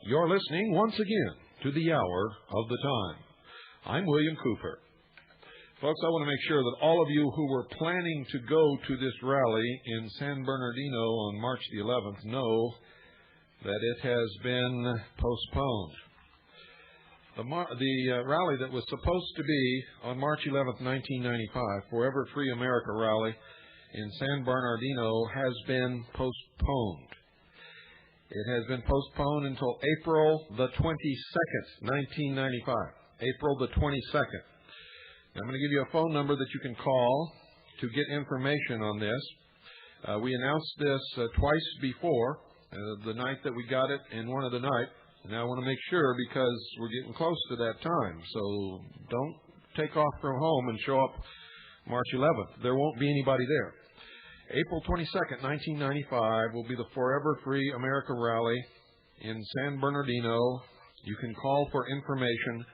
You're listening once again to the Hour of the Time. I'm William Cooper. Folks, I want to make sure that all of you who were planning to go to this rally in San Bernardino on March the 11th know that it has been postponed. The rally that was supposed to be on March 11th, 1995, Forever Free America rally in San Bernardino has been postponed. It has been postponed until April the 22nd, 1995. April the 22nd. Now, I'm going to give you a phone number that you can call to get information on this. We announced this twice before, the night that we got it and one of the night. Now, I want to make sure because we're getting close to that time. So don't take off from home and show up March 11th. There won't be anybody there. April 22nd, 1995 will be the Forever Free America Rally in San Bernardino. You can call for information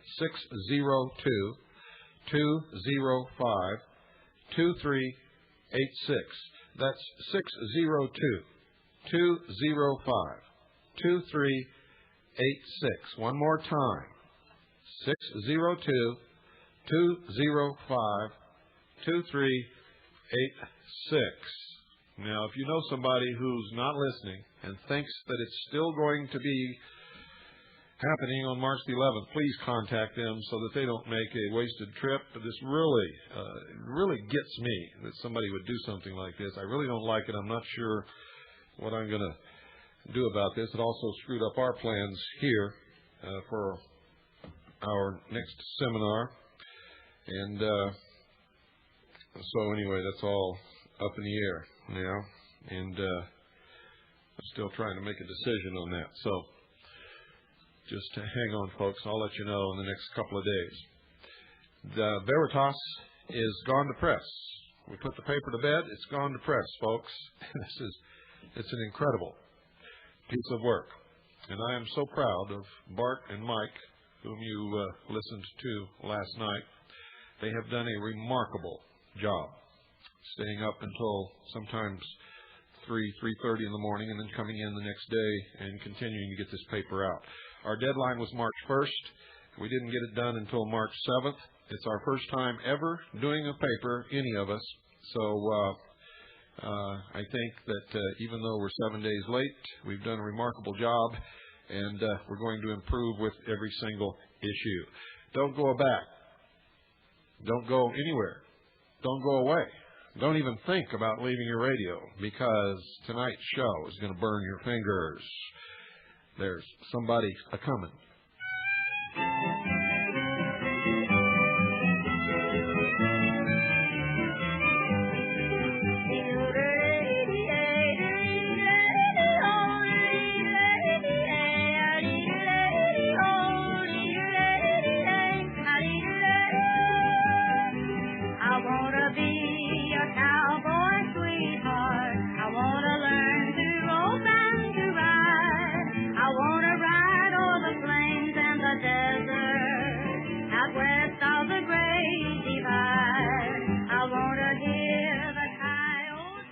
602-205-2386. That's 602-205-2386. One more time, 602-205-2386. Now, if you know somebody who's not listening and thinks that it's still going to be happening on March the 11th, please contact them so that they don't make a wasted trip. This really gets me that somebody would do something like this. I really don't like it. I'm not sure what I'm going to do about this. It also screwed up our plans here for our next seminar. And so anyway, that's all up in the air now, and I'm still trying to make a decision on that. So just hang on, folks. I'll let you know in the next couple of days. The Veritas is gone to press. We put the paper to bed. It's gone to press, folks. It's an incredible piece of work, and I am so proud of Bart and Mike, whom you listened to last night. They have done a remarkable job, staying up until sometimes 3:30 in the morning and then coming in the next day and continuing to get this paper out. Our deadline was March 1st. We didn't get it done until March 7th. It's our first time ever doing a paper, any of us. So I think that even though we're 7 days late, we've done a remarkable job, and we're going to improve with every single issue. Don't go back. Don't go anywhere. Don't go away. Don't even think about leaving your radio, because tonight's show is going to burn your fingers. There's somebody a-coming.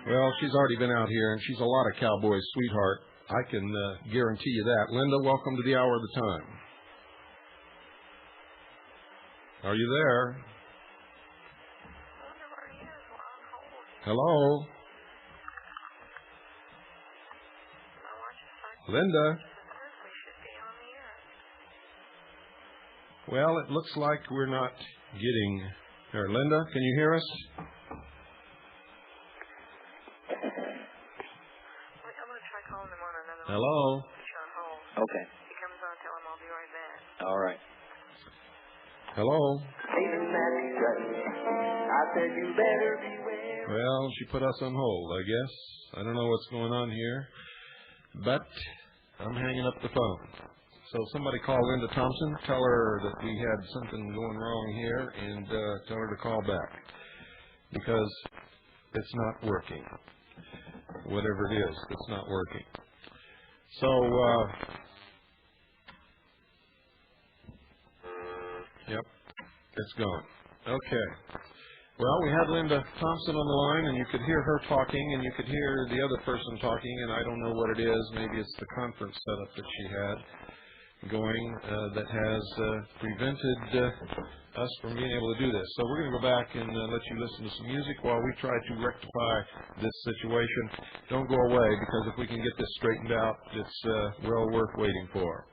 Well, she's already been out here, and she's a lot of cowboys' sweetheart. I can guarantee you that. Linda, welcome to the Hour of the Time. Are you there? Hello? Linda? Well, it looks like we're not getting her. Linda, can you hear us? try calling him on another line. Hello? He's on hold. Okay. If he comes on, tell him I'll be right back. All right. Hello? I said you better beware. Well, she put us on hold, I guess. I don't know what's going on here, but I'm hanging up the phone. So somebody call Linda Thompson, tell her that we had something going wrong here, and tell her to call back, because it's not working. Whatever it is, it's not working. So, yep, it's gone. Okay. Well, we had Linda Thompson on the line, and you could hear her talking, and you could hear the other person talking, and I don't know what it is. Maybe it's the conference setup that she had going that has prevented us from being able to do this. So we're going to go back and let you listen to some music while we try to rectify this situation. Don't go away, because if we can get this straightened out, it's well worth waiting for.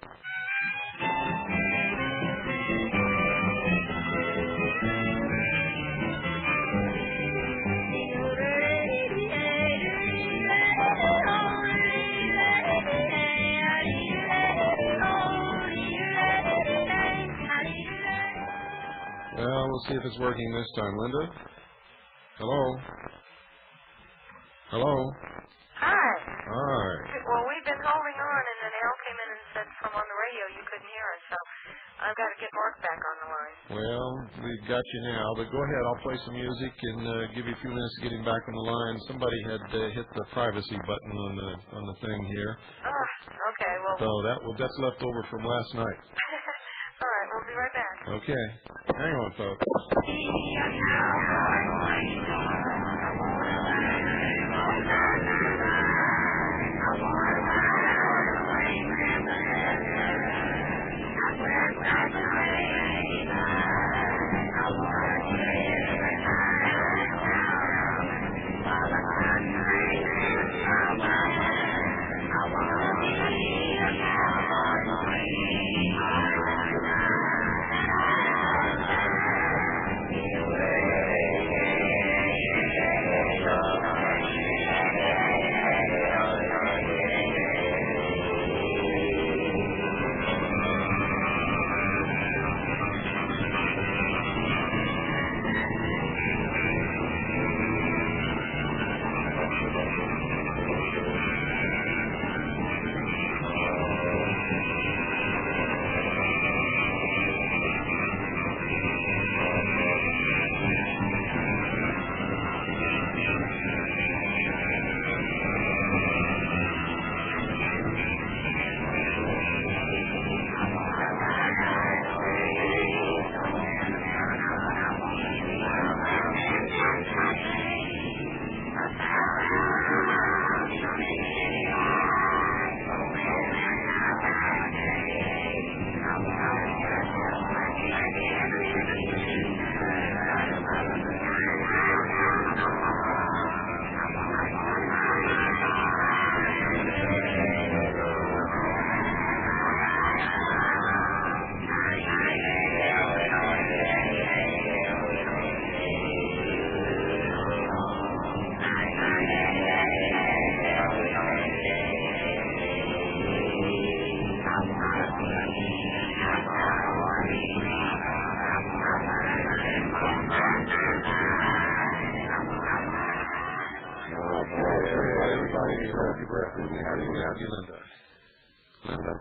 Well, we'll see if it's working this time. Linda? Hello? Hello? Hi. Hi. Well, we've been holding on, and then Al came in and said from on the radio you couldn't hear us, so I've got to get Mark back on the line. Well, we've got you now, but go ahead. I'll play some music and give you a few minutes to get him back on the line. Somebody had hit the privacy button on the thing here. Okay, well. So that's left over from last night. All right, we'll be right back. Okay. Hang on, folks.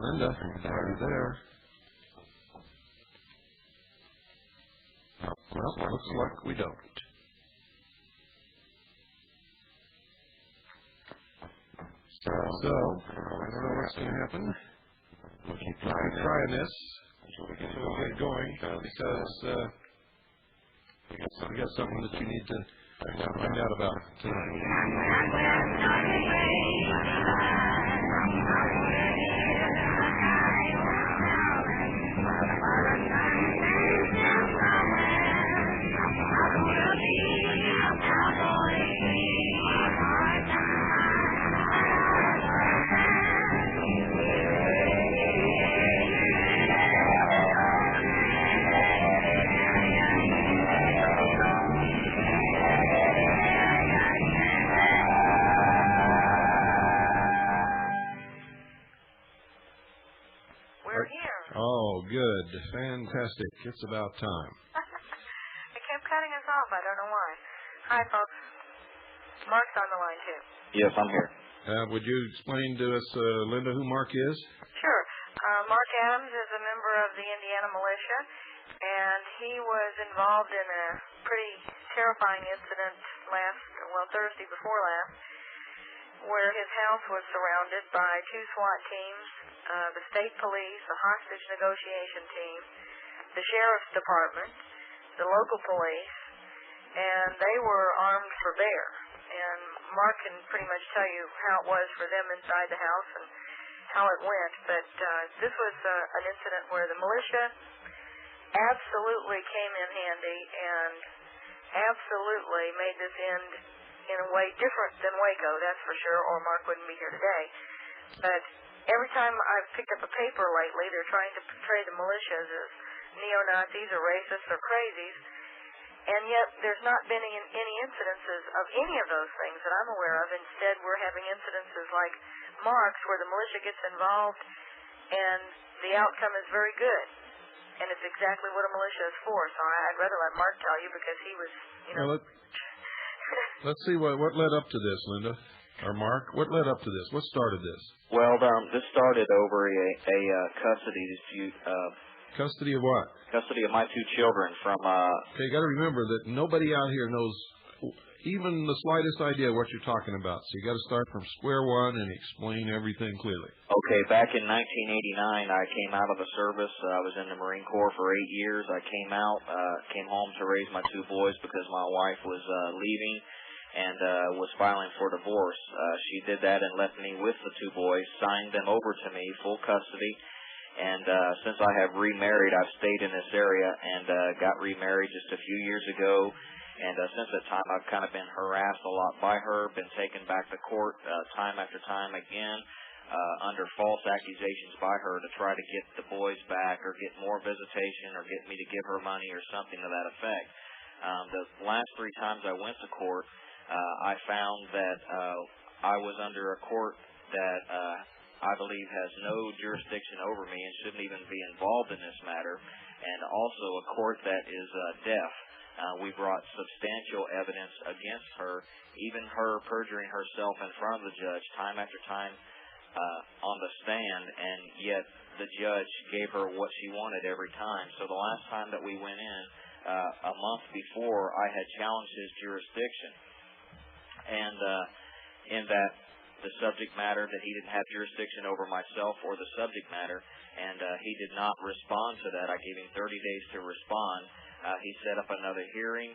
Linda, are you there? Well, looks like we don't. So, I don't know what's going to happen. We'll keep trying this until we get it going, because we got something that you need to find out about tonight. Oh, good. Fantastic. It's about time. It kept cutting us off. I don't know why. Hi, folks. Mark's on the line, too. Yes, I'm here. Would you explain to us, Linda, who Mark is? Sure. Mark Adams is a member of the Indiana militia, and he was involved in a pretty terrifying incident Thursday before last, where his house was surrounded by 2 SWAT teams, the state police, the hostage negotiation team, the sheriff's department, the local police, and they were armed for bear. And Mark can pretty much tell you how it was for them inside the house and how it went. But this was an incident where the militia absolutely came in handy and absolutely made this end in a way different than Waco, that's for sure, or Mark wouldn't be here today. But every time I've picked up a paper lately, they're trying to portray the militias as neo-Nazis or racists or crazies. And yet there's not been any incidences of any of those things that I'm aware of. Instead, we're having incidences like Mark's where the militia gets involved and the outcome is very good. And it's exactly what a militia is for. So I'd rather let Mark tell you because he was, Well, let's see what led up to this, Linda. Or Mark, what led up to this? What started this? Well, this started over a custody dispute. Custody of what? Custody of my 2 children from... Okay, you got to remember that nobody out here knows even the slightest idea what you're talking about. So you got to start from square one and explain everything clearly. Okay, back in 1989, I came out of the service. I was in the Marine Corps for 8 years. I came out, came home to raise my 2 boys because my wife was leaving and was filing for divorce. She did that and left me with the 2 boys, signed them over to me, full custody. And since I have remarried, I've stayed in this area and got remarried just a few years ago. And since that time, I've kind of been harassed a lot by her, been taken back to court time after time again under false accusations by her to try to get the boys back or get more visitation or get me to give her money or something to that effect. The last 3 times I went to court, I found that I was under a court that I believe has no jurisdiction over me and shouldn't even be involved in this matter, and also a court that is deaf. We brought substantial evidence against her, even her perjuring herself in front of the judge time after time on the stand, and yet the judge gave her what she wanted every time. So the last time that we went in, a month before, I had challenged his jurisdiction, and in that the subject matter that he didn't have jurisdiction over myself or the subject matter, and he did not respond to that. I gave him 30 days to respond. He set up another hearing.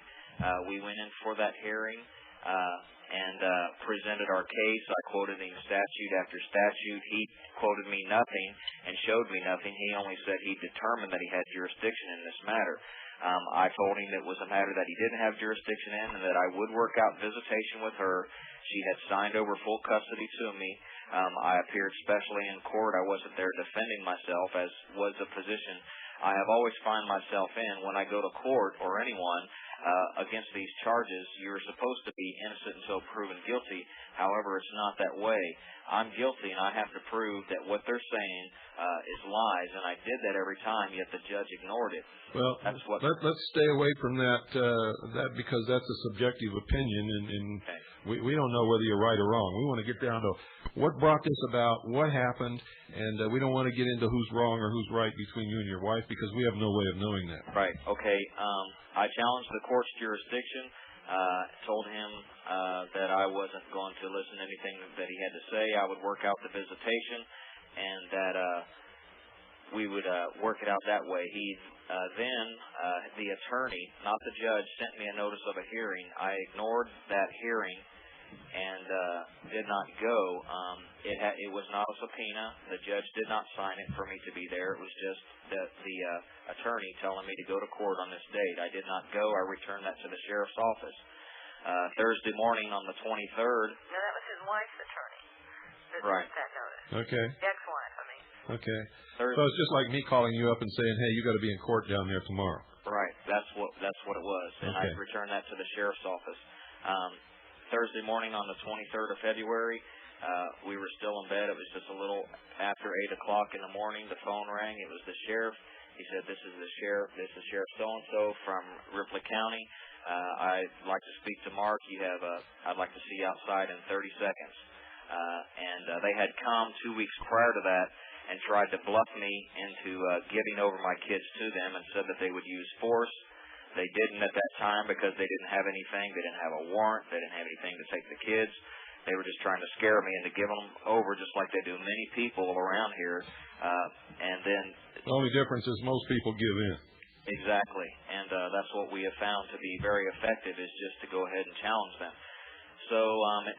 We went in for that hearing and presented our case. I quoted him statute after statute. He quoted me nothing and showed me nothing. He only said he determined that he had jurisdiction in this matter. I told him it was a matter that he didn't have jurisdiction in and that I would work out visitation with her. She had signed over full custody to me. I appeared specially in court. I wasn't there defending myself, as was the position I have always find myself in when I go to court or anyone against these charges. You're supposed to be innocent until proven guilty. However, it's not that way. I'm guilty, and I have to prove that what they're saying is lies, and I did that every time, yet the judge ignored it. Well, let's stay away from that because that's a subjective opinion, and we don't know whether you're right or wrong. We want to get down to what brought this about, what happened, and we don't want to get into who's wrong or who's right between you and your wife because we have no way of knowing that. Right. Okay. I challenged the court's jurisdiction. Told him that I wasn't going to listen to anything that he had to say. I would work out the visitation, and that we would work it out that way. He then, the attorney, not the judge, sent me a notice of a hearing. I ignored that hearing and did not go. It was not a subpoena. The judge did not sign it for me to be there. It was just the attorney telling me to go to court on this date. I did not go. I returned that to the sheriff's office. Thursday morning on the 23rd. No, that was his wife's attorney. Right. That notice. Okay. The ex-wife, I mean. Okay. So it's just like me calling you up and saying, hey, you got to be in court down there tomorrow. Right. That's what it was. And okay. I returned that to the sheriff's office. Thursday morning on the 23rd of February, We were still in bed. It was just a little after 8 o'clock in the morning. The phone rang. It was the sheriff. He said, "This is the sheriff. This is Sheriff so-and-so from Ripley County. I'd like to speak to Mark. I'd like to see you outside in 30 seconds. They had come 2 weeks prior to that and tried to bluff me into giving over my kids to them and said that they would use force. They didn't at that time because they didn't have anything. They didn't have a warrant. They didn't have anything to take the kids. They were just trying to scare me into giving them over just like they do many people around here. And then the only difference is most people give in. Exactly. And that's what we have found to be very effective is just to go ahead and challenge them. So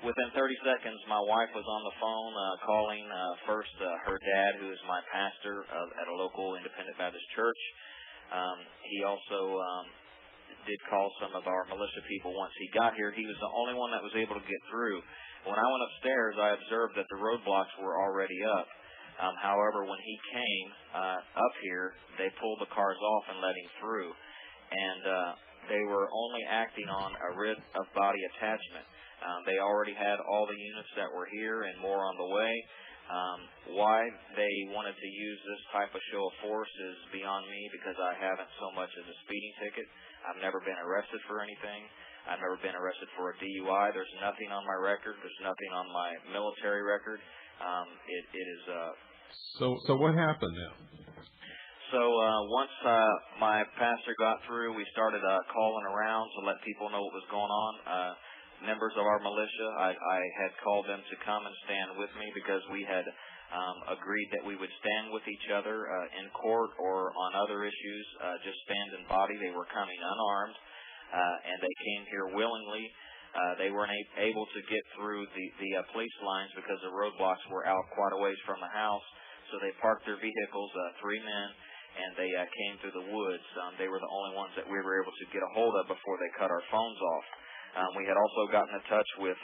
within 30 seconds, my wife was on the phone calling first her dad, who is my pastor at a local independent Baptist church. He also did call some of our militia people once he got here. He was the only one that was able to get through. When I went upstairs, I observed that the roadblocks were already up. However, when he came up here, they pulled the cars off and let him through. And they were only acting on a writ of body attachment. They already had all the units that were here and more on the way. Why they wanted to use this type of show of force is beyond me because I haven't so much as a speeding ticket. I've never been arrested for anything. I've never been arrested for a DUI. There's nothing on my record. There's nothing on my military record. It is... So what happened now? So once my pastor got through, we started calling around to let people know what was going on. Members of our militia, I had called them to come and stand with me because we had agreed that we would stand with each other in court or on other issues, just stand in body. They were coming unarmed, and they came here willingly. They weren't able to get through the police lines because the roadblocks were out quite a ways from the house. So they parked their vehicles, 3 men, and they came through the woods. They were the only ones that we were able to get a hold of before they cut our phones off. We had also gotten in touch with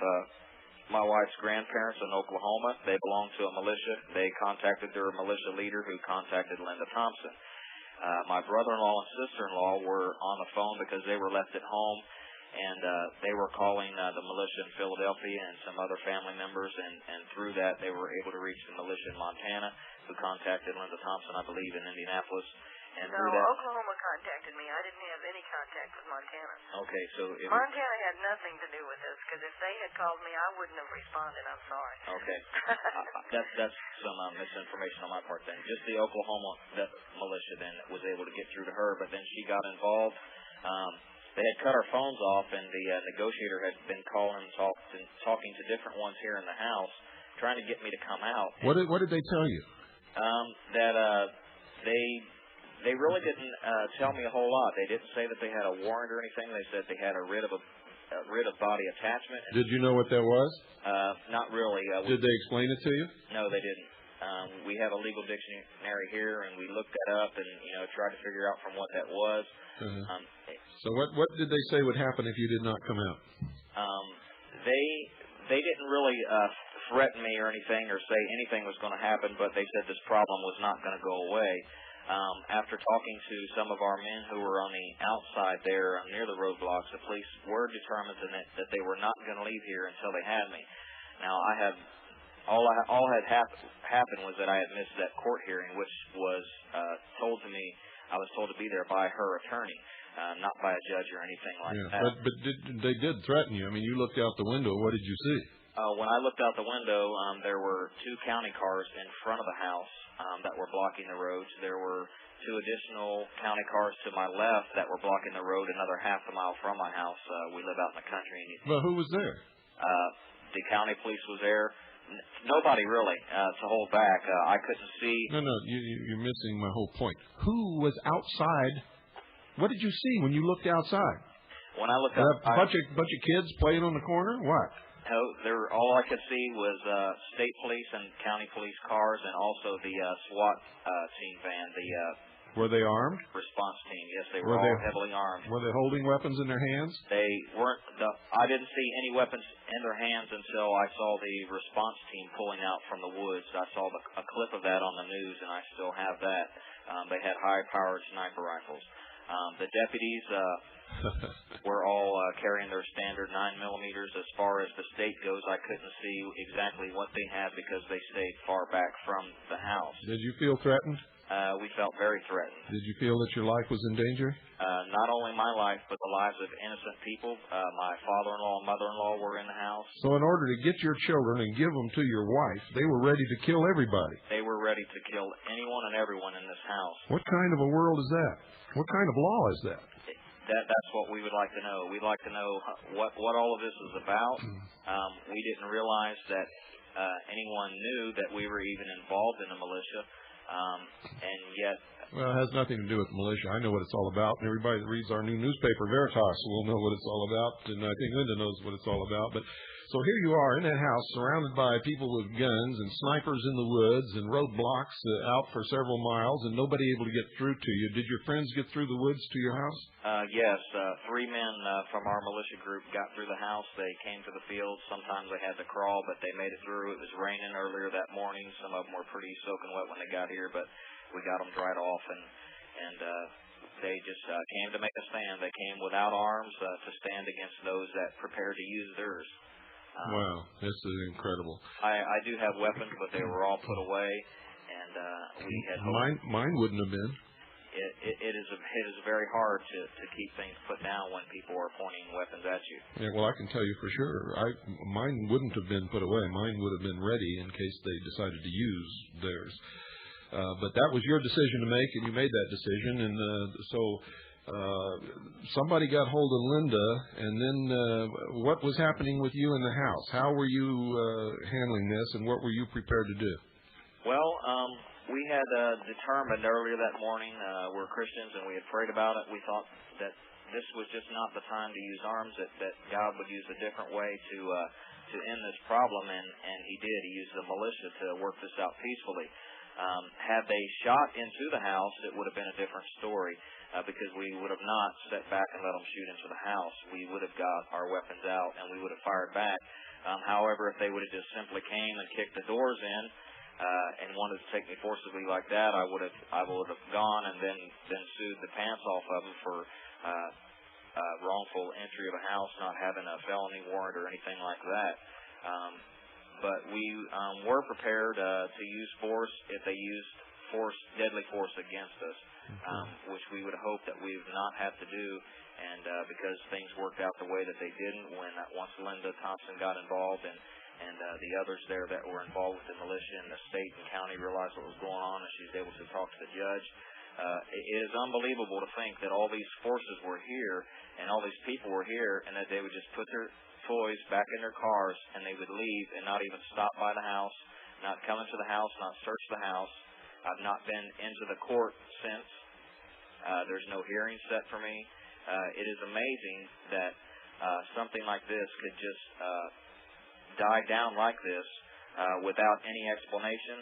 my wife's grandparents in Oklahoma. They belonged to a militia. They contacted their militia leader who contacted Linda Thompson. My brother-in-law and sister-in-law were on the phone because they were left at home, and they were calling the militia in Philadelphia and some other family members, and through that they were able to reach the militia in Montana, who contacted Linda Thompson, I believe, in Indianapolis. And no, Oklahoma contacted me. I didn't have any contact with Montana. Okay, so... Montana had nothing to do with this, because if they had called me, I wouldn't have responded. I'm sorry. Okay. That's some misinformation on my part then. Just the Oklahoma militia then was able to get through to her, but then she got involved. They had cut our phones off, and the negotiator had been calling and talking to different ones here in the house, trying to get me to come out. What did they tell you? That they really didn't tell me a whole lot. They didn't say that they had a warrant or anything. They said they had a writ of body attachment. Did you know what that was? Not really. Did they explain it to you? No, they didn't. We have a legal dictionary here, and we looked that up and tried to figure out from what that was. Uh-huh. So what did they say would happen if you did not come out? They didn't really threaten me or anything or say anything was going to happen, but they said this problem was not going to go away. After talking to some of our men who were on the outside there near the roadblocks, the police were determined that they were not going to leave here until they had me. Now, all had happened was that I had missed that court hearing, which was told to me. I was told to be there by her attorney, not by a judge or anything like that. But they did threaten you. I mean, you looked out the window. What did you see? When I looked out the window, there were 2 county cars in front of the house that were blocking the roads. There were 2 additional county cars to my left that were blocking the road another half a mile from my house. We live out in the country. Well, who was there? The county police was there. Nobody really to hold back. I couldn't see. No, you're missing my whole point. Who was outside? What did you see when you looked outside? When I looked out, a bunch of kids playing on the corner. What? No, all I could see was state police and county police cars, and also the SWAT team van. Were they armed? Response team. Yes, they were all heavily armed. Were they holding weapons in their hands? They weren't. I didn't see any weapons in their hands until I saw the response team pulling out from the woods. I saw a clip of that on the news, and I still have that. They had high-powered sniper rifles. The deputies were all carrying their standard 9 millimeters. As far as the state goes, I couldn't see exactly what they had because they stayed far back from the house. Did you feel threatened? We felt very threatened. Did you feel that your life was in danger? Not only my life, but the lives of innocent people. My father-in-law and mother-in-law were in the house. So in order to get your children and give them to your wife, they were ready to kill everybody. They were ready to kill anyone and everyone in this house. What kind of a world is that? What kind of law is that? That's what we would like to know. We'd like to know what all of this is about. We didn't realize that anyone knew that we were even involved in the militia, and yet... Well, it has nothing to do with militia. I know what it's all about, and everybody that reads our new newspaper, Veritas, will know what it's all about, and I think Linda knows what it's all about. But so here you are in that house, surrounded by people with guns and snipers in the woods and roadblocks out for several miles, and nobody able to get through to you. Did your friends get through the woods to your house? Yes. 3 men from our militia group got through the house. They came to the field. Sometimes they had to crawl, but they made it through. It was raining earlier that morning. Some of them were pretty soaking wet when they got here, but we got them dried off, and they just came to make a stand. They came without arms to stand against those that prepared to use theirs. Wow, this is incredible. I do have weapons, but they were all put away, and we had mine wouldn't have been. It is very hard to keep things put down when people are pointing weapons at you. Yeah, well, I can tell you for sure. Mine wouldn't have been put away. Mine would have been ready in case they decided to use theirs. But that was your decision to make, and you made that decision, and so somebody got hold of Linda, and then what was happening with you in the house? How were you handling this, and what were you prepared to do? Well, we had determined earlier that morning, we're Christians, and we had prayed about it. We thought that this was just not the time to use arms, that God would use a different way to end this problem, and He did. He used the militia to work this out peacefully. Had they shot into the house, it would have been a different story because we would have not sat back and let them shoot into the house. We would have got our weapons out and we would have fired back. However, if they would have just simply came and kicked the doors in and wanted to take me forcibly like that, I would have gone and then sued the pants off of them for wrongful entry of a house, not having a felony warrant or anything like that. But we were prepared to use force if they used deadly force against us, which we would hope that we would not have to do. And because things worked out the way that they didn't once Linda Thompson got involved and the others there that were involved with the militia and the state and county realized what was going on and she was able to talk to the judge. It is unbelievable to think that all these forces were here and all these people were here and that they would just put their toys back in their cars and they would leave and not even stop by the house, not come into the house, not search the house. I've not been into the court since. There's no hearing set for me. It is amazing that something like this could just die down like this without any explanation.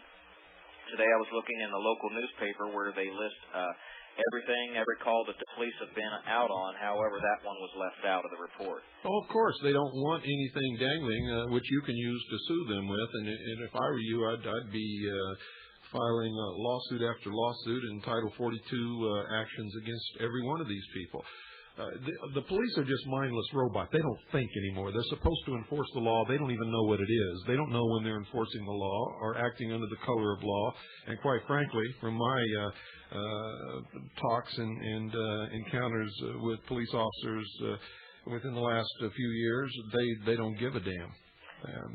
Today I was looking in the local newspaper where they list every call that the police have been out on. However, that one was left out of the report. Oh, of course. They don't want anything dangling, which you can use to sue them with. And if I were you, I'd be filing lawsuit after lawsuit and Title 42 actions against every one of these people. The police are just mindless robots. They don't think anymore. They're supposed to enforce the law. They don't even know what it is. They don't know when they're enforcing the law or acting under the color of law. And quite frankly, from my talks and encounters with police officers within the last few years, they don't give a damn.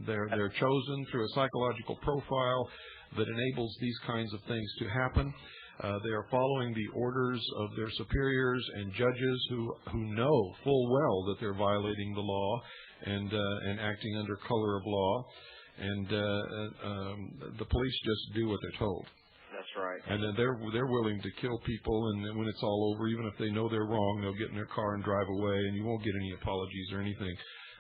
They're chosen through a psychological profile that enables these kinds of things to happen. They are following the orders of their superiors and judges who know full well that they're violating the law and acting under color of law. And the police just do what they're told. That's right. And then they're willing to kill people, and then when it's all over, even if they know they're wrong, they'll get in their car and drive away, and you won't get any apologies or anything.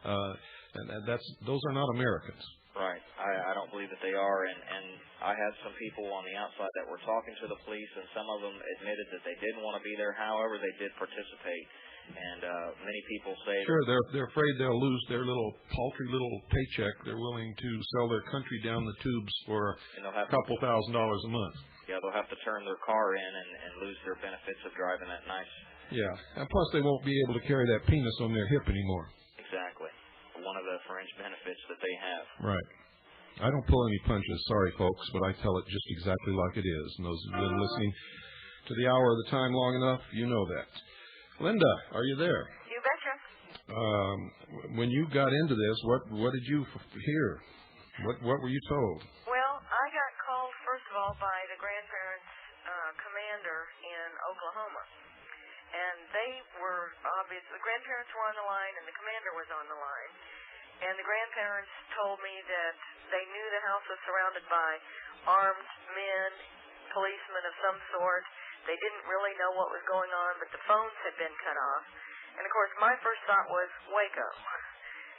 And those are not Americans. Right. I don't believe that they are, and I had some people on the outside that were talking to the police, and some of them admitted that they didn't want to be there. However, they did participate, and many people say... Sure, they're afraid they'll lose their little paltry little paycheck. They're willing to sell their country down the tubes for a couple $1,000s a month. Yeah, they'll have to turn their car in and lose their benefits of driving that nice Yeah, and plus they won't be able to carry that penis on their hip anymore. Exactly. One of the fringe benefits that they have. Right. I don't pull any punches, sorry folks, but I tell it just exactly like it is. And those who've been listening to the hour of the time long enough, you know that. Linda, are you there? You betcha. When you got into this, what did you hear? What were you told? Well, I got called, first of all, by the grandparents' commander in Oklahoma. And they were, obviously, the grandparents were on the line and the commander was on the line. And the grandparents told me that they knew the house was surrounded by armed men, policemen of some sort. They didn't really know what was going on, but the phones had been cut off. And, of course, my first thought was Waco.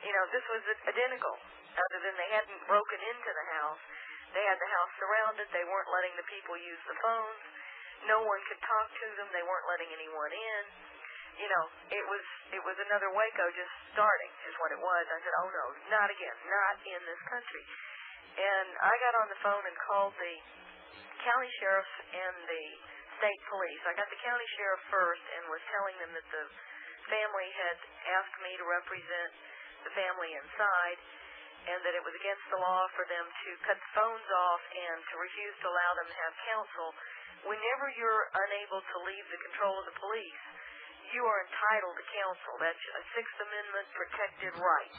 You know, this was identical, other than they hadn't broken into the house. They had the house surrounded. They weren't letting the people use the phones. No one could talk to them. They weren't letting anyone in. You know, it was another Waco just starting is what it was. I said, oh, no, not again, not in this country. And I got on the phone and called the county sheriffs and the state police. I got the county sheriff first and was telling them that the family had asked me to represent the family inside and that it was against the law for them to cut the phones off and to refuse to allow them to have counsel. Whenever you're unable to leave the control of the police, you are entitled to counsel. That's a Sixth Amendment protected right.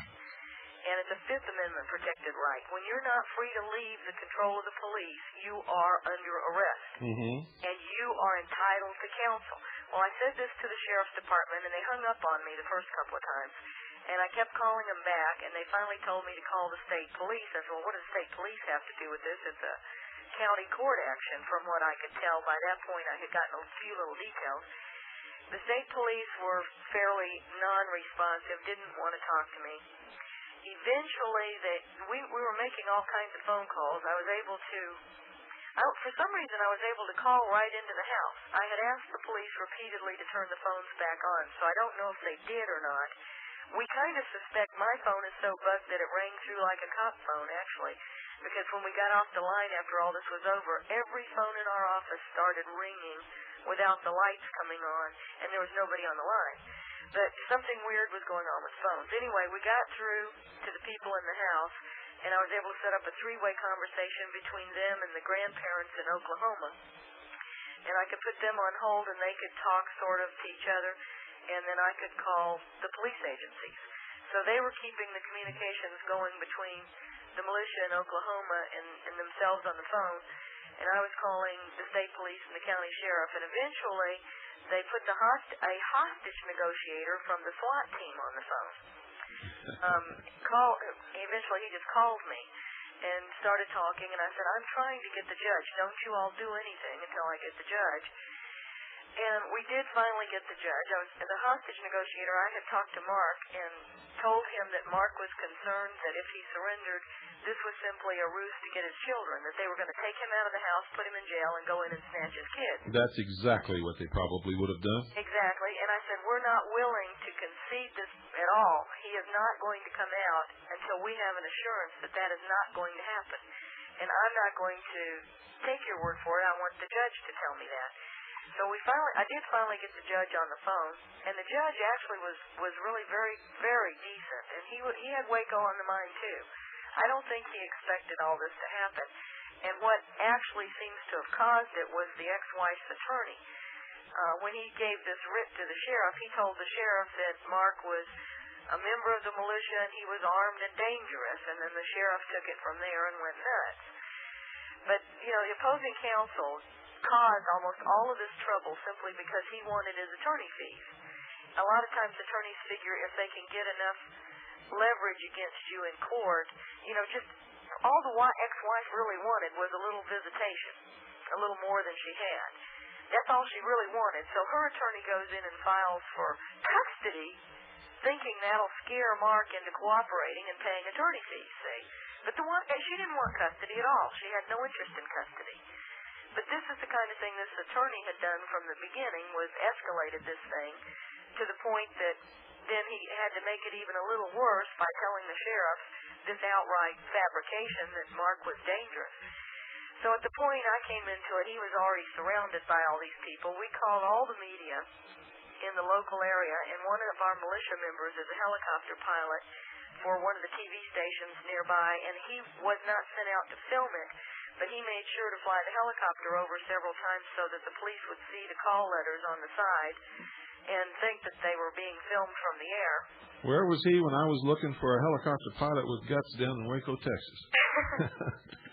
And it's a Fifth Amendment protected right. When you're not free to leave the control of the police, you are under arrest. Mm-hmm. And you are entitled to counsel. Well, I said this to the sheriff's department, and they hung up on me the first couple of times. And I kept calling them back, and they finally told me to call the state police. I said, well, what does the state police have to do with this? It's a county court action, from what I could tell. By that point, I had gotten a few little details. The state police were fairly non-responsive, didn't want to talk to me. Eventually, we were making all kinds of phone calls. I was able to, for some reason, I was able to call right into the house. I had asked the police repeatedly to turn the phones back on, so I don't know if they did or not. We kind of suspect my phone is so bugged that it rang through like a cop phone, actually, because when we got off the line after all this was over, every phone in our office started ringing without the lights coming on, and there was nobody on the line. But something weird was going on with phones. Anyway, we got through to the people in the house, and I was able to set up a three-way conversation between them and the grandparents in Oklahoma. And I could put them on hold, and they could talk sort of to each other, and then I could call the police agencies. So they were keeping the communications going between the militia in Oklahoma and themselves on the phone, and I was calling the state police and the county sheriff, and eventually they put a hostage negotiator from the SWAT team on the phone. Eventually he just called me and started talking, and I said, I'm trying to get the judge. Don't you all do anything until I get the judge. And we did finally get the judge. The hostage negotiator, I had talked to Mark and told him that Mark was concerned that if he surrendered, this was simply a ruse to get his children, that they were going to take him out of the house, put him in jail, and go in and snatch his kids. That's exactly what they probably would have done. Exactly. And I said, we're not willing to concede this at all. He is not going to come out until we have an assurance that that is not going to happen. And I'm not going to take your word for it. I want the judge to tell me that. So I did finally get the judge on the phone, and the judge actually was really very, very decent, and he had Waco on the mind too. I don't think he expected all this to happen, and what actually seems to have caused it was the ex-wife's attorney. When he gave this writ to the sheriff, he told the sheriff that Mark was a member of the militia and he was armed and dangerous, and then the sheriff took it from there and went nuts. But, the opposing counsel caused almost all of this trouble simply because he wanted his attorney fees. A lot of times attorneys figure if they can get enough leverage against you in court, just all the ex-wife really wanted was a little visitation, a little more than she had. That's all she really wanted. So her attorney goes in and files for custody, thinking that'll scare Mark into cooperating and paying attorney fees, see? But she didn't want custody at all. She had no interest in custody. But this is the kind of thing this attorney had done from the beginning, was escalated this thing to the point that then he had to make it even a little worse by telling the sheriff this outright fabrication that Mark was dangerous. So at the point I came into it, he was already surrounded by all these people. We called all the media, in the local area, and one of our militia members is a helicopter pilot for one of the TV stations nearby, and he was not sent out to film it, but he made sure to fly the helicopter over several times so that the police would see the call letters on the side and think that they were being filmed from the air. Where was he when I was looking for a helicopter pilot with guts down in Waco, Texas?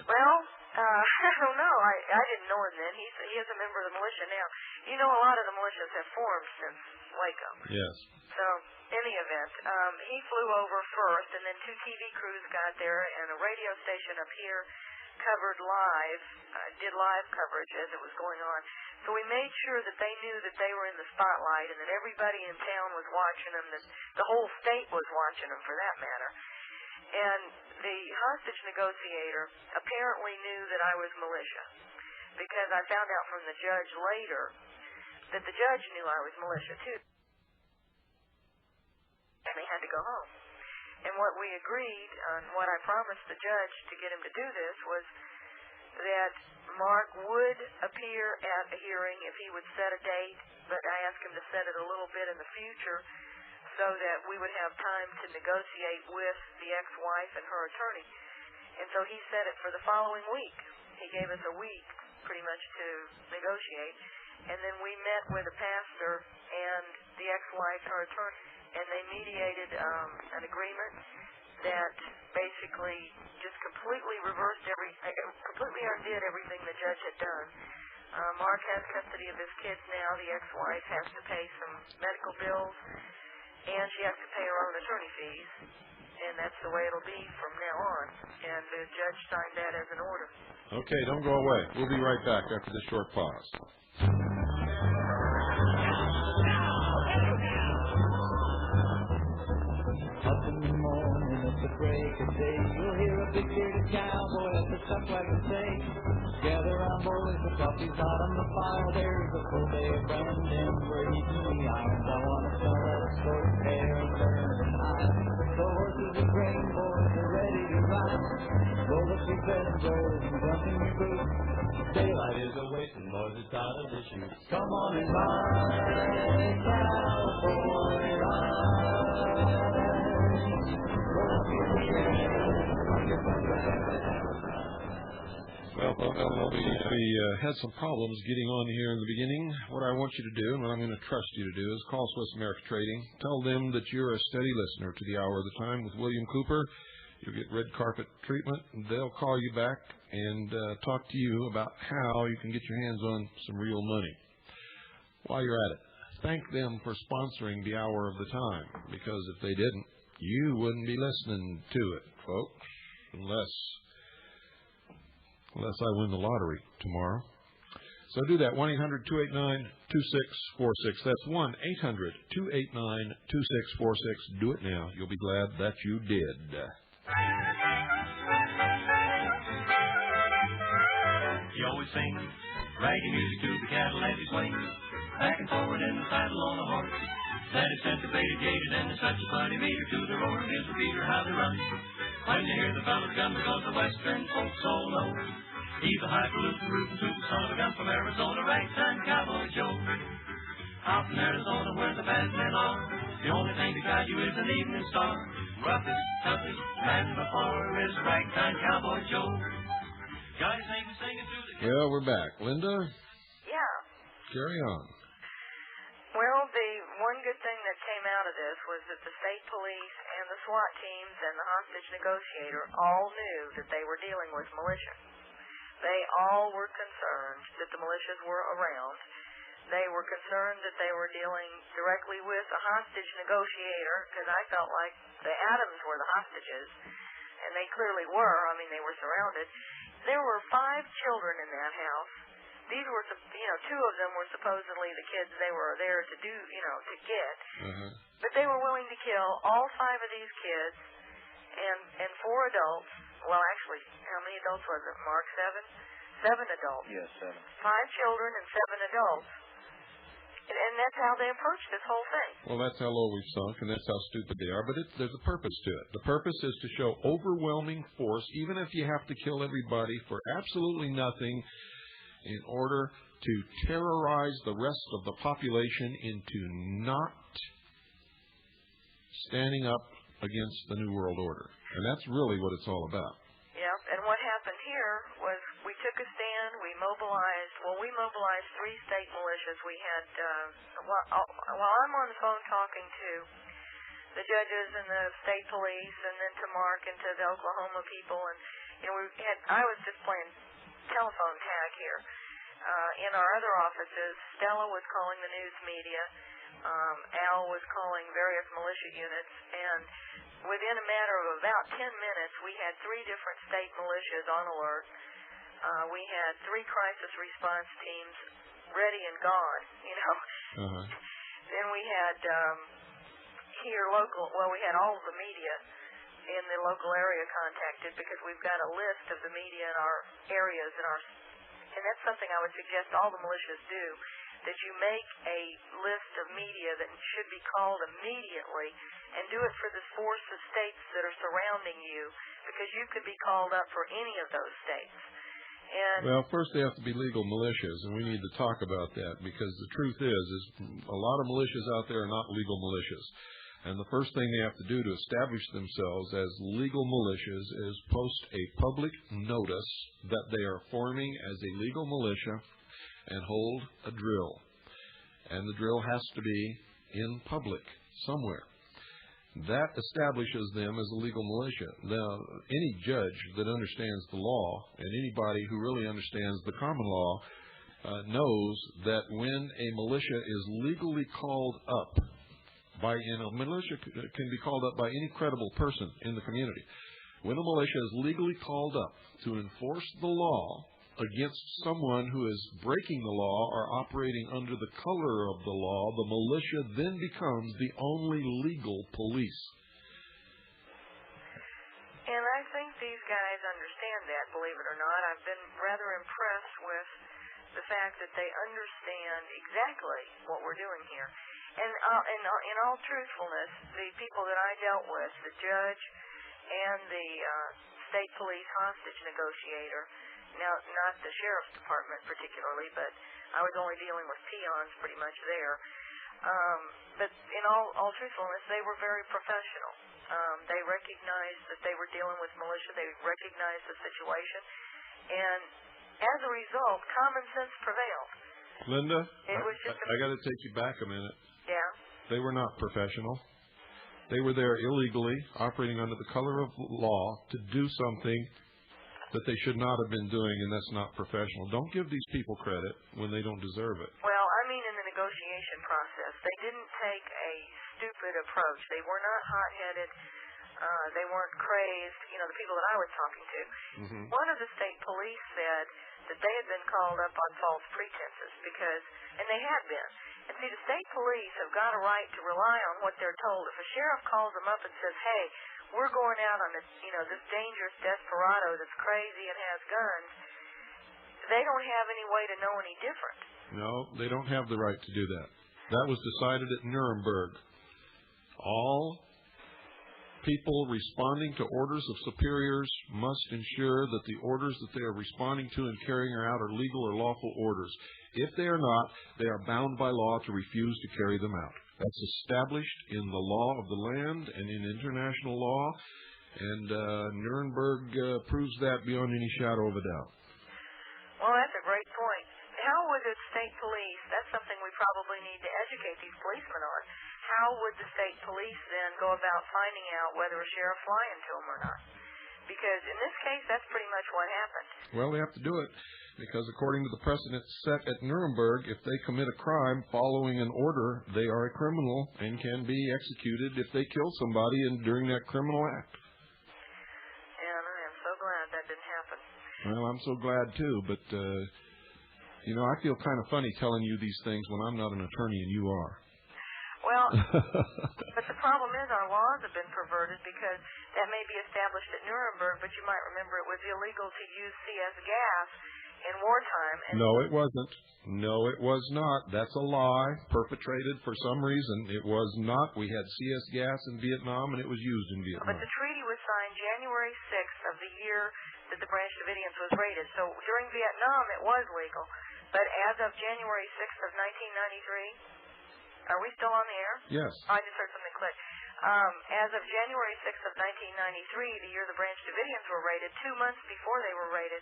Well, I don't know. I didn't know him then. He is a member of the militia now. You know, a lot of the militias have formed since Waco. Yes. So, in the event, he flew over first, and then 2 TV crews got there, and a radio station up here covered live, did live coverage as it was going on. So we made sure that they knew that they were in the spotlight and that everybody in town was watching them, that the whole state was watching them for that matter. And the hostage negotiator apparently knew that I was militia, because I found out from the judge later that the judge knew I was militia too. And they had to go home. And what we agreed on, what I promised the judge to get him to do this, was that Mark would appear at a hearing if he would set a date, but I asked him to set it a little bit in the future so that we would have time to negotiate with the ex-wife and her attorney. And so he set it for the following week. He gave us a week pretty much to negotiate. And then we met with a pastor and the ex-wife, her attorney, and they mediated an agreement that basically just completely completely undid everything the judge had done. Mark has custody of his kids now. The ex-wife has to pay some medical bills, and she has to pay her own attorney fees, and that's the way it'll be from now on. And the judge signed that as an order. Okay, don't go away. We'll be right back after this short pause. Up in the morning at the break of day, you'll hear a big-bearded cowboy at the chuck wagon say, "Gather round, boys, the coffee's hot on the fire. There's a full day of branding, we're heating the irons. I want to smell that short hair burning high. The horses are grain, boys are ready to ride. Roll up your bedrolls and jump in your boots. Daylight is a wasting, boys, it's out of the chute. Come on and ride, cowboy, ride. Well, we had some problems getting on here in the beginning. What I want you to do, and what I'm going to trust you to do, is call Swiss America Trading. Tell them that you're a steady listener to the Hour of the Time with William Cooper. You'll get red carpet treatment. They'll call you back and talk to you about how you can get your hands on some real money. While you're at it, thank them for sponsoring the Hour of the Time, because if they didn't, you wouldn't be listening to it, folks, unless I win the lottery tomorrow. So do that, 1-800-289-2646. That's 1-800-289-2646. Do it now. You'll be glad that you did. He always sings raggy music to the cattle as he swings, back and forward in the saddle on a horse. That is syncopated, gated, and there's such a funny meter to the roar of his repeater, how they run. When you hear the fellow's gun, because the western folks all know he's a highfalutin, rootin' tootin' son of a gun from Arizona, ragtime cowboy Joe. Out in Arizona where the bad men are, the only thing to guide you is an evening star. Roughest, toughest man before is ragtime cowboy Joe. Guys ain't singing to the... Well, we're back. Linda? Yeah. Carry on. Well, the one good thing that came out of this was that the state police and the SWAT teams and the hostage negotiator all knew that they were dealing with militia. They all were concerned that the militias were around. They were concerned that they were dealing directly with a hostage negotiator, because I felt like the Adams were the hostages, and they clearly were. I mean, they were surrounded. There were 5 children in that house. These were, 2 of them were supposedly the kids they were there to do, to get. But they were willing to kill all 5 of these kids and 4 adults. Well, actually, how many adults was it, Mark? 7? 7 adults. Yes, 7. 5 children and 7 adults. And that's how they approached this whole thing. Well, that's how low we've sunk, and that's how stupid they are. But there's a purpose to it. The purpose is to show overwhelming force, even if you have to kill everybody for absolutely nothing, in order to terrorize the rest of the population into not standing up against the New World Order. And that's really what it's all about. Yeah, and what happened here was we took a stand, we mobilized 3 state militias. We had, while I'm on the phone talking to the judges and the state police and then to Mark and to the Oklahoma people, and, I was just playing telephone tag here. In our other offices, Stella was calling the news media, Al was calling various militia units, and within a matter of about 10 minutes, we had 3 different state militias on alert. We had 3 crisis response teams ready and gone, Uh-huh. Then we had we had all of the media in the local area contacted because we've got a list of the media in our areas, and that's something I would suggest all the militias do, that you make a list of media that should be called immediately and do it for the force of states that are surrounding you, because you could be called up for any of those states. Well, first they have to be legal militias, and we need to talk about that, because the truth is a lot of militias out there are not legal militias. And the first thing they have to do to establish themselves as legal militias is post a public notice that they are forming as a legal militia and hold a drill. And the drill has to be in public somewhere. That establishes them as a legal militia. Now, any judge that understands the law, and anybody who really understands the common law, knows that when a militia is legally called up, a militia can be called up by any credible person in the community. When a militia is legally called up to enforce the law against someone who is breaking the law or operating under the color of the law, the militia then becomes the only legal police. And I think these guys understand that, believe it or not. I've been rather impressed with the fact that they understand exactly what we're doing here. And in all truthfulness, the people that I dealt with, the judge and the state police hostage negotiator, now not the sheriff's department particularly, but I was only dealing with peons pretty much there. But in all truthfulness, they were very professional. They recognized that they were dealing with militia. They recognized the situation. And as a result, common sense prevailed. Linda, I got to take you back a minute. Yeah? They were not professional. They were there illegally, operating under the color of law to do something that they should not have been doing, and that's not professional. Don't give these people credit when they don't deserve it. Well, I mean in the negotiation process. They didn't take a stupid approach. They were not hot-headed. They weren't crazed, the people that I was talking to. Mm-hmm. One of the state police said that they had been called up on false pretenses and they had been. And see, the state police have got a right to rely on what they're told. If a sheriff calls them up and says, hey, we're going out on this, this dangerous desperado that's crazy and has guns, they don't have any way to know any different. No, they don't have the right to do that. That was decided at Nuremberg. All people responding to orders of superiors must ensure that the orders that they are responding to and carrying out are legal or lawful orders. If they are not, they are bound by law to refuse to carry them out. That's established in the law of the land and in international law, and Nuremberg proves that beyond any shadow of a doubt. Well, that's a great point. How would the state police, that's something we probably need to educate these policemen on, how would the state police then go about finding out whether a sheriff's lying to them or not? Because in this case, that's pretty much what happened. Well, they have to do it because according to the precedent set at Nuremberg, if they commit a crime following an order, they are a criminal and can be executed if they kill somebody during that criminal act. And I am so glad that didn't happen. Well, I'm so glad too, but I feel kind of funny telling you these things when I'm not an attorney and you are. Well, but the problem is our laws have been perverted because that may be established at Nuremberg, but you might remember it was illegal to use CS gas in wartime. No, it wasn't. No, it was not. That's a lie perpetrated for some reason. It was not. We had CS gas in Vietnam, and it was used in Vietnam. But the treaty was signed January 6th of the year that the Branch Davidians was raided. So during Vietnam, it was legal. But as of January 6th of 1993, are we still on the air? Yes. I just heard something click. As of January 6th of 1993, the year the Branch Davidians were raided, 2 months before they were raided,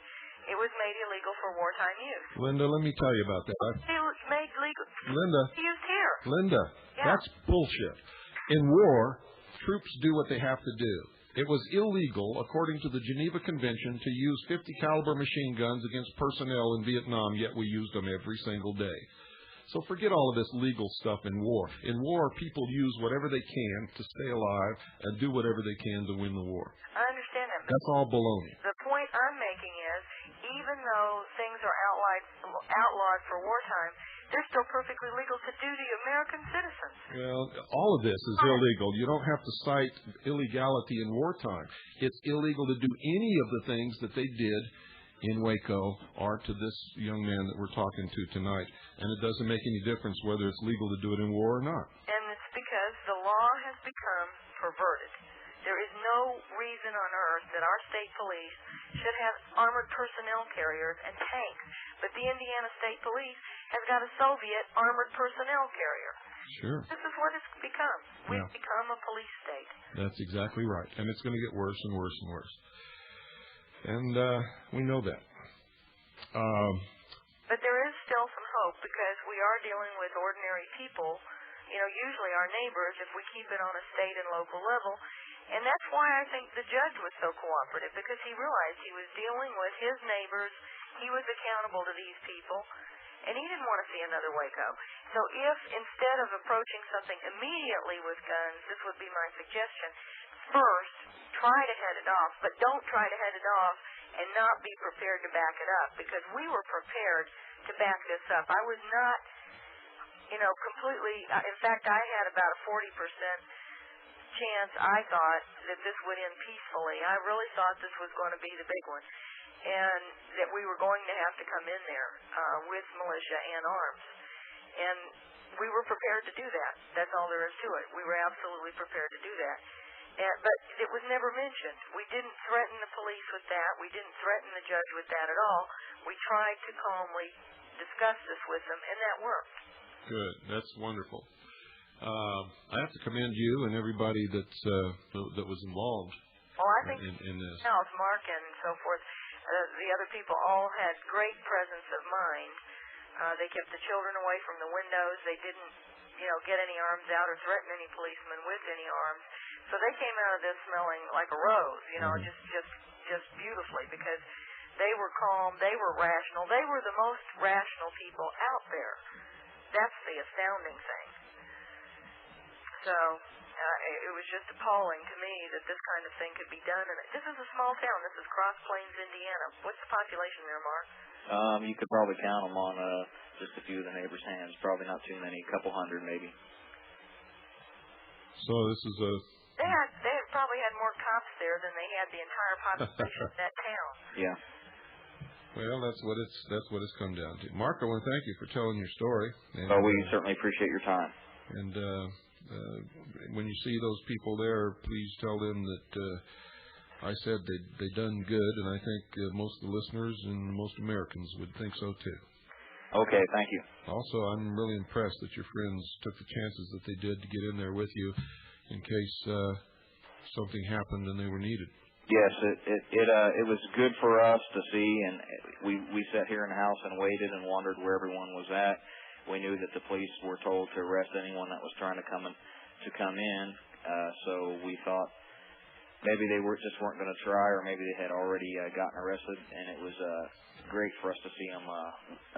it was made illegal for wartime use. Linda, let me tell you about that. It was made legal. Linda. Used here. Linda, Yeah. that's bullshit. In war, troops do what they have to do. It was illegal, according to the Geneva Convention, to use 50 caliber machine guns against personnel in Vietnam, yet we used them every single day. So forget all of this legal stuff in war. In war, people use whatever they can to stay alive and do whatever they can to win the war. I understand that. That's all baloney. The point I'm making is, even though things are outlawed for wartime, they're still perfectly legal to do to American citizens. Well, all of this is illegal. You don't have to cite illegality in wartime. It's illegal to do any of the things that they did in Waco or to this young man that we're talking to tonight. And it doesn't make any difference whether it's legal to do it in war or not. And it's because the law has become perverted. There is no reason on earth that our state police should have armored personnel carriers and tanks, but the Indiana State Police has got a Soviet armored personnel carrier. Sure. This is what it's become. We've become a police state. That's exactly right. And it's going to get worse and worse and worse. And we know that. But there is still some hope because we are dealing with ordinary people, usually our neighbors, if we keep it on a state and local level. And that's why I think the judge was so cooperative, because he realized he was dealing with his neighbors. He was accountable to these people, and he didn't want to see another Waco. So if instead of approaching something immediately with guns, this would be my suggestion, first try to head it off, but don't try to head it off and not be prepared to back it up, because we were prepared to back this up. I was not, completely, in fact, I had about a 40% chance, I thought, that this would end peacefully. I really thought this was going to be the big one, and that we were going to have to come in there with militia and arms. And we were prepared to do that. That's all there is to it. We were absolutely prepared to do that. But it was never mentioned. We didn't threaten the police with that. We didn't threaten the judge with that at all. We tried to calmly discuss this with them, and that worked. Good. That's wonderful. I have to commend you and everybody that was involved in this. Mark and so forth, the other people all had great presence of mind. They kept the children away from the windows. They didn't, get any arms out or threaten any policemen with any arms. So they came out of this smelling like a rose, just beautifully, because they were calm, they were rational, they were the most rational people out there. That's the astounding thing. So it was just appalling to me that this kind of thing could be done. And this is a small town. This is Cross Plains, Indiana. What's the population there, Mark? You could probably count them on just a few of the neighbors' hands. Probably not too many, a couple hundred maybe. So this is a... They had probably had more cops there than they had the entire population of that town. Yeah. Well, that's what it's come down to. Mark, I want to thank you for telling your story. And, well, we certainly appreciate your time. And when you see those people there, please tell them that I said they done good, and I think most of the listeners and most Americans would think so too. Okay, thank you. Also, I'm really impressed that your friends took the chances that they did to get in there with you in case something happened and they were needed. Yes, it was good for us to see, and we sat here in the house and waited and wondered where everyone was at. We knew that the police were told to arrest anyone that was trying to come in. So we thought maybe they just weren't going to try, or maybe they had already gotten arrested. And it was great for us to see them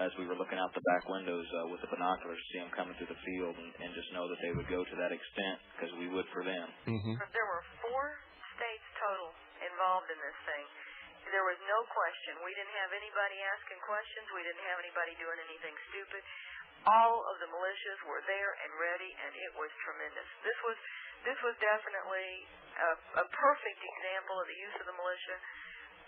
as we were looking out the back windows with the binoculars, see them coming through the field, and just know that they would go to that extent because we would for them. Mm-hmm. There were 4 states total involved in this thing. There was no question. We didn't have anybody asking questions. We didn't have anybody doing anything stupid. All of the militias were there and ready, and it was tremendous. This was definitely a perfect example of the use of the militia.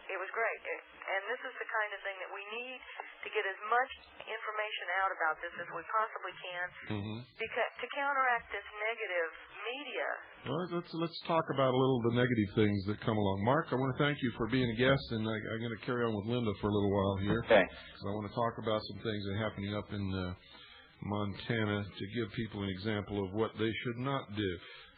It was great. And this is the kind of thing that we need to get as much information out about this as we possibly can to counteract this negative media. Well, let's talk about a little of the negative things that come along. Mark, I want to thank you for being a guest, and I'm going to carry on with Linda for a little while here. Okay. Because I want to talk about some things that are happening up in Montana to give people an example of what they should not do.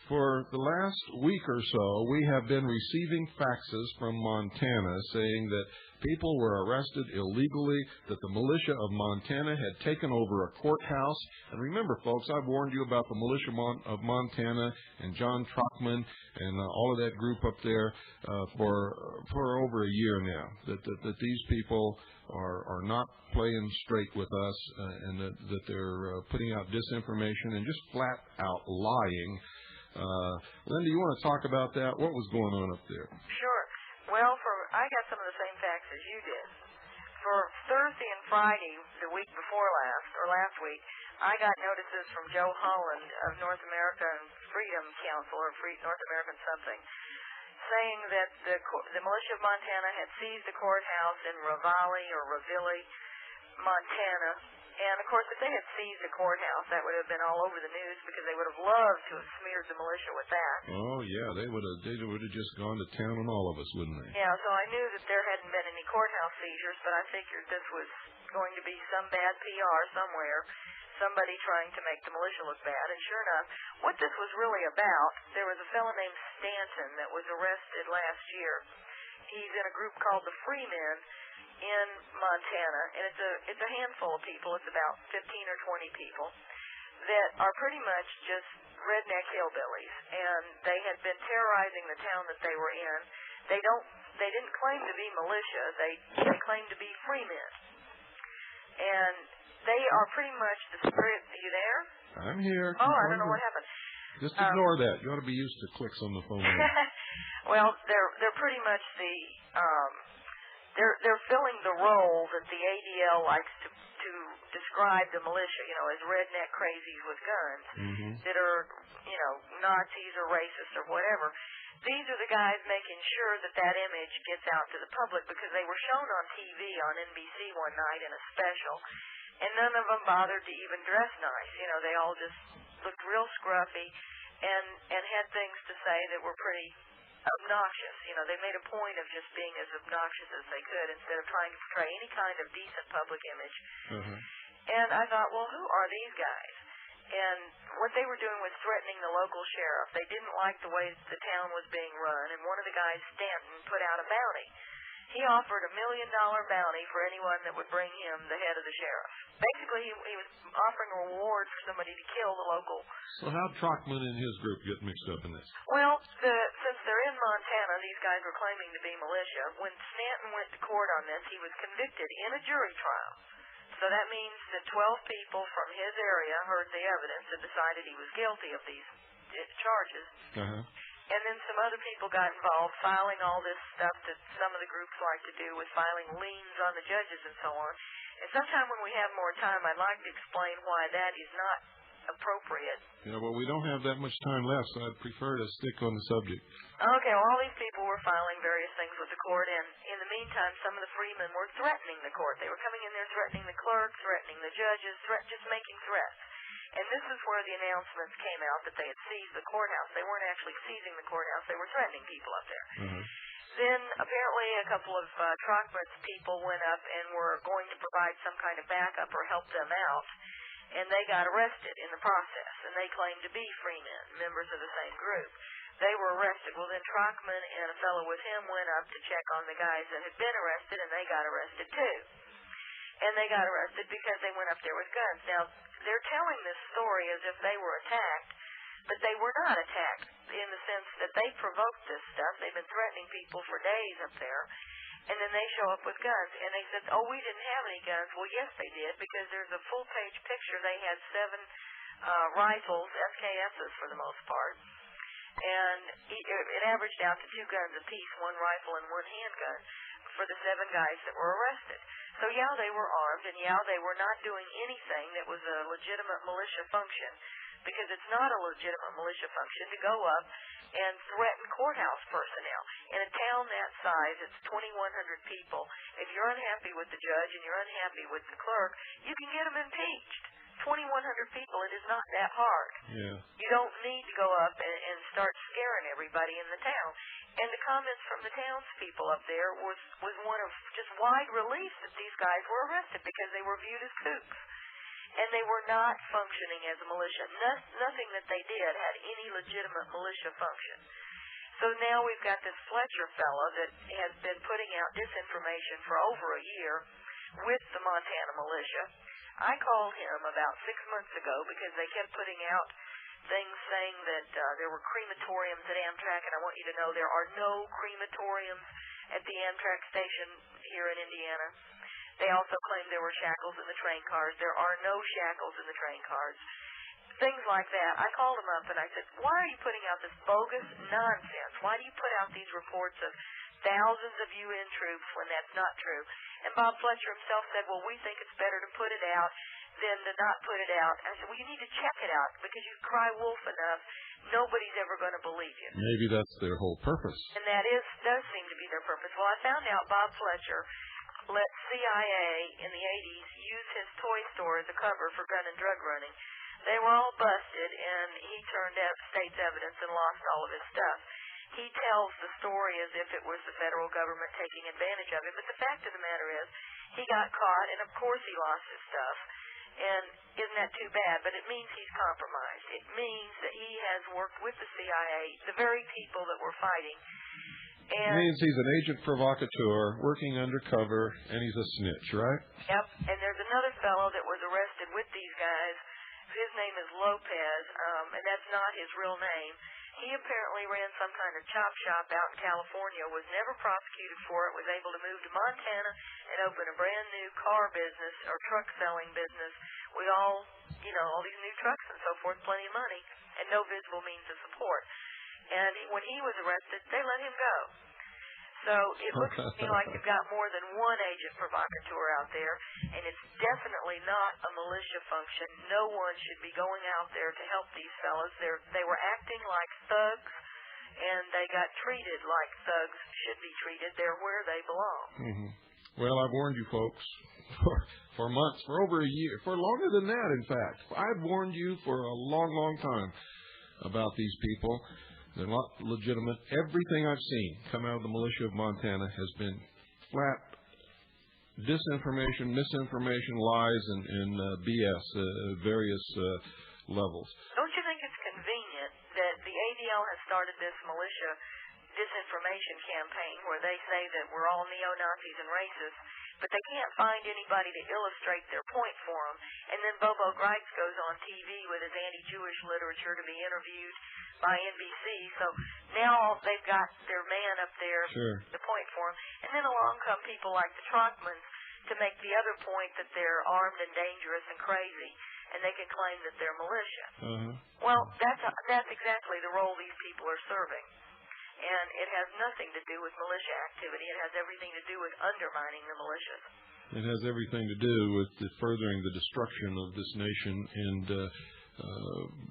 For the last week or so, we have been receiving faxes from Montana saying that people were arrested illegally, that the militia of Montana had taken over a courthouse. And remember, folks, I've warned you about the militia of Montana and John Trockman and all of that group up there for over a year now, that these people are not playing straight with us and that they're putting out disinformation and just flat out lying. Linda, you want to talk about that? What was going on up there? Sure. Well, I got some of the same facts as you did. For Thursday and Friday, the week before last week, I got notices from Joe Holland of North American Freedom Council, or North American something, saying that the militia of Montana had seized the courthouse in Ravalli, Montana. And, of course, if they had seized the courthouse, that would have been all over the news because they would have loved to have smeared the militia with that. Oh, yeah, they would have just gone to town on all of us, wouldn't they? Yeah, so I knew that there hadn't been any courthouse seizures, but I figured this was going to be some bad PR somewhere, somebody trying to make the militia look bad. And sure enough, what this was really about, there was a fellow named Stanton that was arrested last year. He's in a group called the Free Men in Montana, and it's a handful of people. It's about 15 or 20 people that are pretty much just redneck hillbillies, and they had been terrorizing the town that they were in. They didn't claim to be militia. They claimed to be free men, and they are pretty much the spirit. Are you there? I'm here. Oh, I don't know what happened. Just ignore that. You ought to be used to clicks on the phone. Well, they're pretty much the they're filling the role that the ADL likes to describe the militia, as redneck crazies with guns that are, Nazis or racists or whatever. These are the guys making sure that image gets out to the public because they were shown on TV on NBC one night in a special, and none of them bothered to even dress nice. They all just looked real scruffy and had things to say that were pretty obnoxious. They made a point of just being as obnoxious as they could instead of trying to portray any kind of decent public image. And I thought, well, who are these guys? And what they were doing was threatening the local sheriff. They didn't like the way the town was being run, and one of the guys, Stanton, put out a bounty. He offered $1 million bounty for anyone that would bring him the head of the sheriff. Basically, he was offering a reward for somebody to kill the local. So how'd Trockman and his group get mixed up in this? Well, since they're in Montana, these guys were claiming to be militia. When Stanton went to court on this, he was convicted in a jury trial. So that means that 12 people from his area heard the evidence and decided he was guilty of these charges. And then some other people got involved, filing all this stuff that some of the groups like to do with filing liens on the judges and so on. And sometime when we have more time, I'd like to explain why that is not appropriate. Well, we don't have that much time left, so I'd prefer to stick on the subject. Okay, well, all these people were filing various things with the court, and in the meantime, some of the freemen were threatening the court. They were coming in there threatening the clerk, threatening the judges, just making threats. And this is where the announcements came out that they had seized the courthouse. They weren't actually seizing the courthouse. They were threatening people up there. Then apparently a couple of Trockman's people went up and were going to provide some kind of backup or help them out, and they got arrested in the process, and they claimed to be free men, members of the same group. They were arrested. Well, then Trockman and a fellow with him went up to check on the guys that had been arrested, and they got arrested too. And they got arrested because they went up there with guns. Now, they're telling this story as if they were attacked, but they were not attacked in the sense that they provoked this stuff. They've been threatening people for days up there, and then they show up with guns. And they said, oh, we didn't have any guns. Well, yes, they did, because there's a full-page picture. They had 7 rifles, SKSs for the most part, and it averaged out to 2 guns apiece, 1 rifle and 1 handgun for the 7 guys that were arrested. So, yeah, they were armed, and, yeah, they were not doing anything that was a legitimate militia function, because it's not a legitimate militia function to go up and threaten courthouse personnel. In a town that size, it's 2,100 people. If you're unhappy with the judge and you're unhappy with the clerk, you can get them impeached. 2,100 people, it is not that hard. Yeah. You don't need to go up and start scaring everybody in the town. And the comments from the townspeople up there was one of just wide relief that these guys were arrested because they were viewed as kooks. And they were not functioning as a militia. Nothing that they did had any legitimate militia function. So now we've got this Fletcher fellow that has been putting out disinformation for over a year with the Montana militia. I called him about 6 months ago because they kept putting out things saying that there were crematoriums at Amtrak, and I want you to know there are no crematoriums at the Amtrak station here in Indiana. They also claimed there were shackles in the train cars. There are no shackles in the train cars. Things like that. I called him up and I said, why are you putting out this bogus nonsense? Why do you put out these reports of thousands of UN troops when that's not true? And Bob Fletcher himself said, well, we think it's better to put it out than to not put it out. I said, well, you need to check it out because you cry wolf enough, nobody's ever going to believe you. Maybe that's their whole purpose. And that does seem to be their purpose. Well, I found out Bob Fletcher let CIA in the 80s use his toy store as a cover for gun and drug running. They were all busted, and he turned out state's evidence and lost all of his stuff. He tells the story as if it was the federal government taking advantage of him, but the fact of the matter is he got caught, and of course he lost his stuff. And isn't that too bad? But it means he's compromised. It means that he has worked with the CIA, the very people that were fighting. And it means he's an agent provocateur, working undercover, and he's a snitch, right? Yep. And there's another fellow that was arrested with these guys. His name is Lopez, and that's not his real name. He apparently ran some kind of chop shop out in California, was never prosecuted for it, was able to move to Montana and open a brand new car business or truck selling business with all these new trucks and so forth, plenty of money, and no visible means of support. And when he was arrested, they let him go. So it looks to me like you've got more than one agent provocateur out there, and it's definitely not a militia function. No one should be going out there to help these fellas. They were acting like thugs, and they got treated like thugs should be treated. They're where they belong. Mm-hmm. Well, I've warned you folks for months, for over a year, for longer than that, in fact. I've warned you for a long, long time about these people. They're not legitimate. Everything I've seen come out of the militia of Montana has been flat disinformation, misinformation, lies, and BS at various levels. Don't you think it's convenient that the ADL has started this militia disinformation campaign where they say that we're all neo-Nazis and racists, but they can't find anybody to illustrate their point for them? And then Bobo Greitz goes on TV with his anti-Jewish literature to be interviewed by NBC. So now they've got their man up there to point for them. And then along come people like the Trotmans to make the other point that they're armed and dangerous and crazy, and they can claim that they're militia. Well, that's exactly the role these people are serving. And it has nothing to do with militia activity. It has everything to do with undermining the militias. It has everything to do with furthering the destruction of this nation and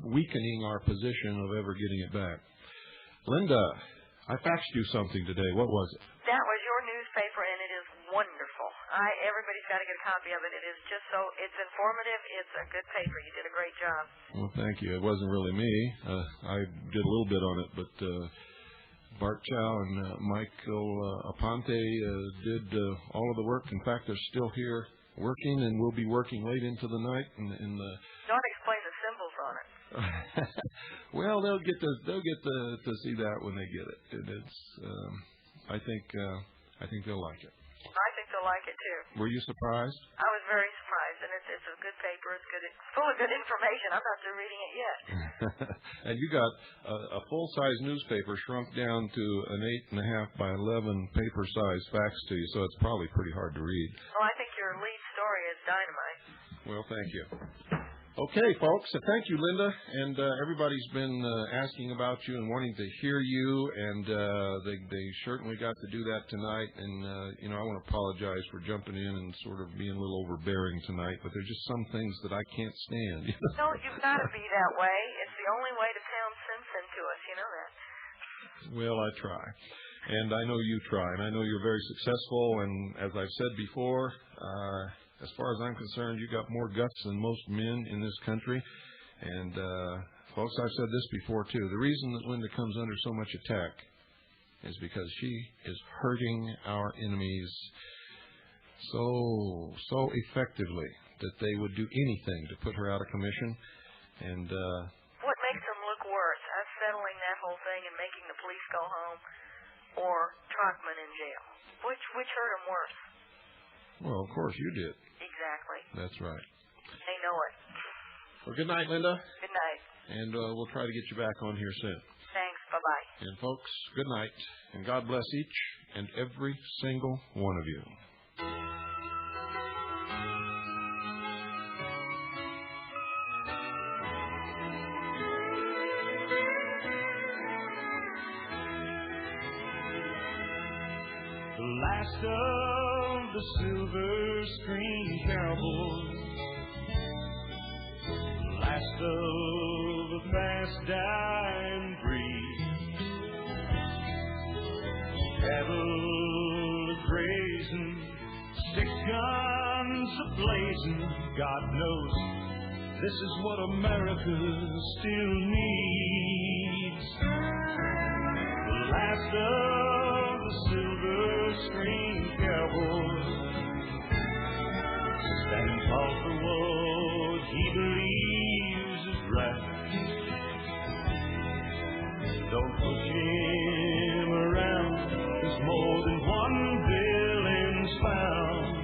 weakening our position of ever getting it back. Linda, I faxed you something today. What was it? That was your newspaper, and it is wonderful. Everybody's got to get a copy of it. It is just so, it's informative. It's a good paper. You did a great job. Well, thank you. It wasn't really me. I did a little bit on it, but Bart Chow and Michael Aponte did all of the work. In fact, they're still here working, and will be working late into the night. Don't explain the symbols on it. Well, they'll get to see that when they get it. It's I think they'll like it. I think they'll like it too. Were you surprised? I was very surprised, and it's a good paper. It's good. It's full of good information. I'm not through reading it yet. And you got a full-size newspaper shrunk down to an 8.5 by 11 paper size fax to you, so it's probably pretty hard to read. Well, I think your lead story is dynamite. Well, thank you. Okay, folks. Thank you, Linda. And everybody's been asking about you and wanting to hear you, and they certainly got to do that tonight. And, I want to apologize for jumping in and sort of being a little overbearing tonight, but there's just some things that I can't stand. No, you've got to be that way. It's the only way to pound sense into us. You know that. Well, I try. And I know you try, and I know you're very successful. And as I've said before, as far as I'm concerned, you got more guts than most men in this country. And, folks, I've said this before, too. The reason that Linda comes under so much attack is because she is hurting our enemies so effectively that they would do anything to put her out of commission. And what makes them look worse? Us settling that whole thing and making the police go home, or Trotman in jail? Which hurt them worse? Well, of course you did. Exactly. That's right. They know it. Well, good night, Linda. Good night. And we'll try to get you back on here soon. Thanks. Bye-bye. And, folks, good night. And God bless each and every single one of you. The last of the silver screen cowboys, the last of the fast dying breed. Cattle grazing, six guns a-blazing, God knows this is what America still needs. The last of the silver screen cowboy, standing tall for what he believes is right. Don't push him around, there's more than one villain's found.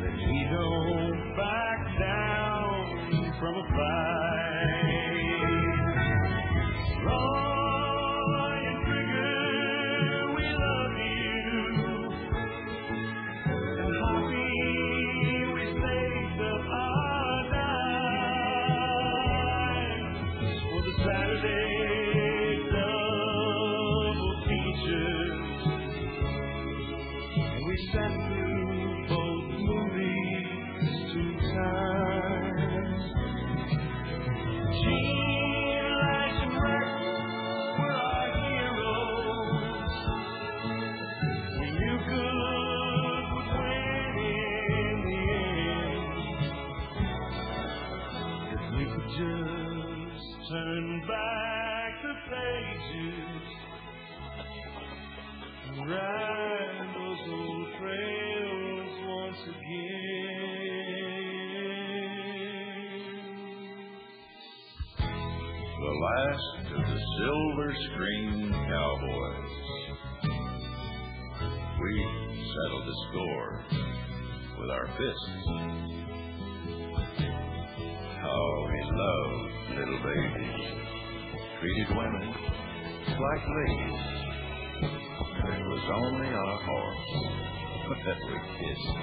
That he don't back down from a fight. Roy and Trigger, we love you. And Hoppy, we saved up our dimes for the Saturday double features. And we sat through both movies 2 times. Gene, Elijah, and Rex were our heroes. We knew good would win in the end. If we could just turn back the pages and ride those old trails once again. The last of the silver screen cowboys. We settled the score with our fists. Oh, he loved little babies, treated women like ladies. It was only on a horse that we kissed.